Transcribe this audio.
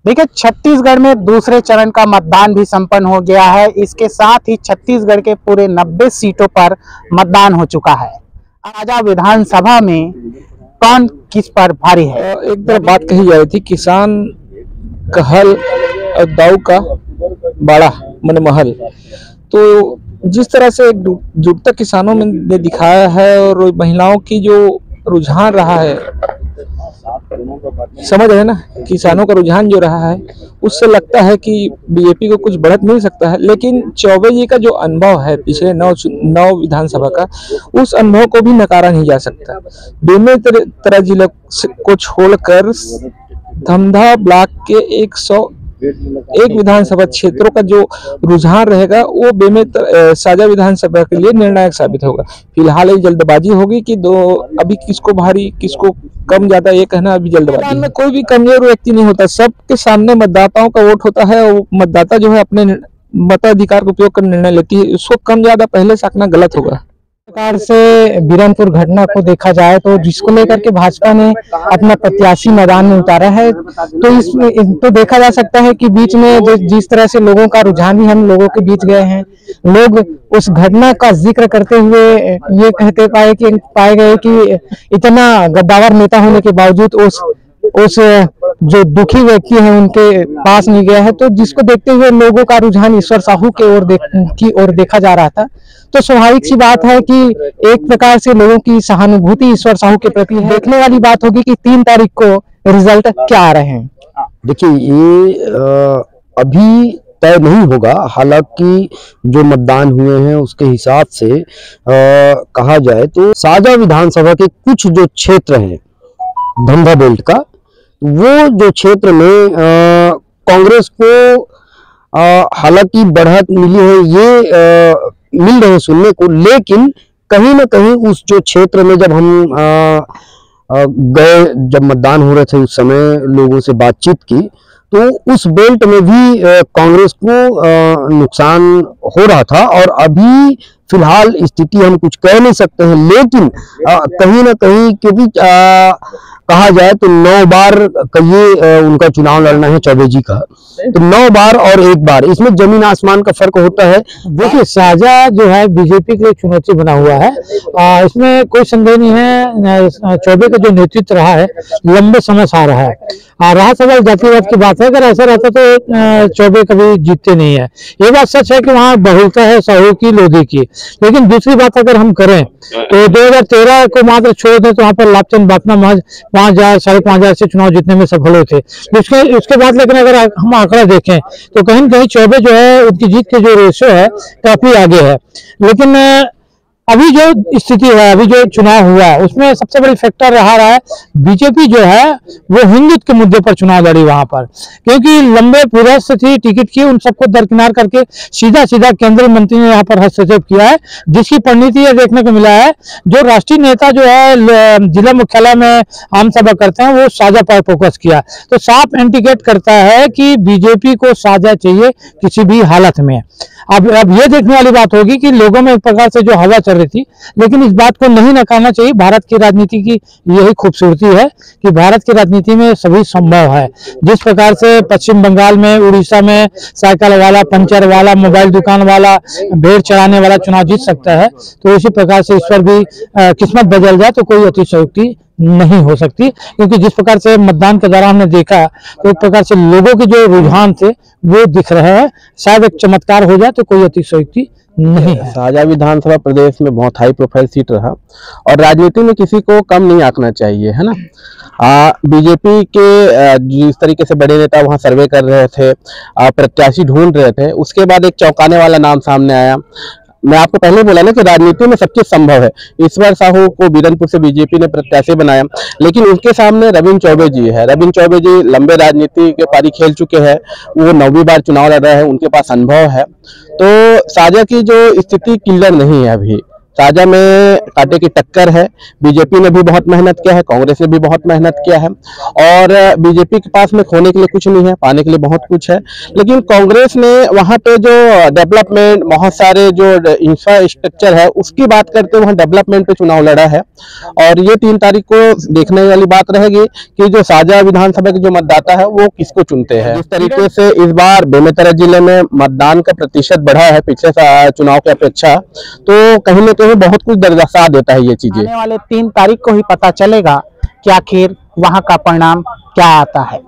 देखिए, छत्तीसगढ़ में दूसरे चरण का मतदान भी संपन्न हो गया है। इसके साथ ही छत्तीसगढ़ के पूरे 90 सीटों पर मतदान हो चुका है। आजा विधानसभा में कौन किस पर भारी है? एक तरफ बात कही जा रही थी किसान का हल और दाऊ का बड़ा मन महल, तो जिस तरह से जुटता किसानों में ने दिखाया है और महिलाओं की जो रुझान रहा है, समझ रहे ना, किसानों का रुझान जो रहा है, उससे लगता है कि बीजेपी को कुछ बढ़त मिल सकता है। लेकिन चौबे जी का जो अनुभव है पिछले नौ विधानसभा का, उस अनुभव को भी नकारा नहीं जा सकता। दोनों तरह जिले को छोड़कर धमधा ब्लॉक के 101 विधानसभा क्षेत्रों का जो रुझान रहेगा वो बेमेत साझा विधानसभा के लिए निर्णायक साबित होगा। फिलहाल ये जल्दबाजी होगी कि अभी किसको भारी किसको कम ज्यादा ये कहना अभी जल्दबाजी में कोई भी कमजोर व्यक्ति नहीं होता। सबके सामने मतदाताओं का वोट होता है और मतदाता जो है अपने मताधिकार का उपयोग कर निर्णय लेती है। उसको कम ज्यादा पहले से आंकना गलत होगा। प्रकार से बीरनपुर घटना को देखा जाए तो जिसको लेकर के भाजपा ने अपना प्रत्याशी मैदान में उतारा है, तो इसमें तो देखा जा सकता है कि बीच में जिस तरह से लोगों का रुझान भी हम लोगों के बीच गए हैं, लोग उस घटना का जिक्र करते हुए ये कहते पाए गए कि इतना गद्दावर नेता होने के बावजूद उस जो दुखी व्यक्ति है उनके पास नहीं गया है। तो जिसको देखते हुए लोगों का रुझान ईश्वर साहू की ओर देखा जा रहा था। तो स्वाभाविक सी बात है कि एक प्रकार से लोगों की सहानुभूति ईश्वर साहू के प्रति है। देखने वाली बात होगी कि 3 तारीख को रिजल्ट क्या आ रहे हैं। देखिए, ये अभी तय नहीं होगा। हालांकि जो मतदान हुए हैं उसके हिसाब से कहा जाए तो साझा विधानसभा के कुछ जो क्षेत्र हैं धमधा बेल्ट का, वो जो क्षेत्र में कांग्रेस को हालांकि बढ़त मिली है, ये मिल रहे सुनने को, लेकिन कहीं ना कहीं उस जो क्षेत्र में जब हम गए, जब मतदान हो रहे थे उस समय लोगों से बातचीत की, तो उस बेल्ट में भी कांग्रेस को नुकसान हो रहा था। और अभी फिलहाल स्थिति हम कुछ कह नहीं सकते हैं, लेकिन कहीं ना कहीं क्योंकि कहा जाए तो 9 बार का ये उनका चुनाव लड़ना है चौबे जी का, तो 9 बार और 1 बार, इसमें जमीन आसमान का फर्क होता है। देखिए, साझा जो है बीजेपी के लिए चुनौती बना हुआ है, इसमें कोई संदेह नहीं है। चौबे का जो नेतृत्व रहा है लंबे समय से आ रहा है। रहा सवाल जातिवाद की बात है, अगर ऐसा रहता तो चौबे कभी जीतते नहीं है। ये बात सच है कि वहाँ बहुलता है साहू की लोधी की। लेकिन दूसरी बात अगर हम करें तो 2013 को मात्र छोड़ दें तो वहाँ पर लाभचंद बापना महज 5,000 साढ़े 5,000 से चुनाव जीतने में सफल हुए थे। उसके बाद लेकिन अगर हम आंकड़ा देखें तो कहीं न कहीं चौबे जो है उनकी जीत के जो रेशो है काफी आगे है। लेकिन अभी जो स्थिति है, अभी जो चुनाव हुआ है, उसमें सबसे बड़ी फैक्टर रहा है बीजेपी जो है वो हिंदुत्व के मुद्दे पर चुनाव लड़ी वहां पर, क्योंकि लंबे पुरस्थ थी टिकट की, उन सबको दरकिनार करके सीधा केंद्रीय मंत्री ने यहाँ पर हस्तक्षेप किया है, जिसकी परिणति ये देखने को मिला है। जो राष्ट्रीय नेता जो है जिला मुख्यालय में आम सभा करते हैं वो साझा पर फोकस किया, तो साफ इंडिकेट करता है कि बीजेपी को साझा चाहिए किसी भी हालत में। अब ये देखने वाली बात होगी कि लोगों में एक प्रकार से जो हवा चल रही थी, लेकिन इस बात को नहीं नकारना चाहिए। भारत की राजनीति की यही खूबसूरती है कि भारत की राजनीति में सभी संभव है। जिस प्रकार से पश्चिम बंगाल में, उड़ीसा में साइकिल वाला, पंचर वाला, मोबाइल दुकान वाला, भेड़ चढ़ाने वाला चुनाव जीत सकता है, तो इसी प्रकार से इस पर भी किस्मत बदल जाए तो कोई अतिशयोक्ति नहीं हो सकती। क्योंकि जिस प्रकार से मतदान के दौरान हमने देखा तो एक प्रकार से लोगों के जो रुझान थे वो दिख रहे हैं। शायद एक चमत्कार हो जाए तो कोई अतिशयोक्ति नहीं है। साझा विधानसभा प्रदेश में बहुत हाई प्रोफाइल सीट रहा और राजनीति में किसी को कम नहीं आंकना चाहिए, है ना। बीजेपी के जिस तरीके से बड़े नेता वहां सर्वे कर रहे थे, प्रत्याशी ढूंढ रहे थे, उसके बाद एक चौंकाने वाला नाम सामने आया। मैं आपको पहले बोला ना कि राजनीति में सब चीज संभव है। ईश्वर साहू को बीरनपुर से बीजेपी ने प्रत्याशी बनाया, लेकिन उनके सामने रविंद्र चौबे जी है। रविंद्र चौबे जी लंबे राजनीति के पारी खेल चुके हैं, वो 9वीं बार चुनाव लड़ रहे हैं, उनके पास अनुभव है। तो साझा की जो स्थिति क्लियर नहीं है अभी, साजा में कांटे की टक्कर है। बीजेपी ने भी बहुत मेहनत किया है, कांग्रेस ने भी बहुत मेहनत किया है और बीजेपी के पास में खोने के लिए कुछ नहीं है, पाने के लिए बहुत कुछ है। लेकिन कांग्रेस ने वहां पे जो डेवलपमेंट, बहुत सारे जो इंफ्रास्ट्रक्चर है उसकी बात करते वहां डेवलपमेंट पे चुनाव लड़ा है। और ये 3 तारीख को देखने वाली बात रहेगी कि जो साजा विधानसभा के जो मतदाता है वो किसको चुनते हैं। जिस तरीके से इस बार बेमेतरा जिले में मतदान का प्रतिशत बढ़ा है पिछले चुनाव की अपेक्षा, तो कहीं ना कहीं बहुत कुछ दर्शा देता है ये चीजें। आने वाले 3 तारीख को ही पता चलेगा कि आखिर वहां का परिणाम क्या आता है।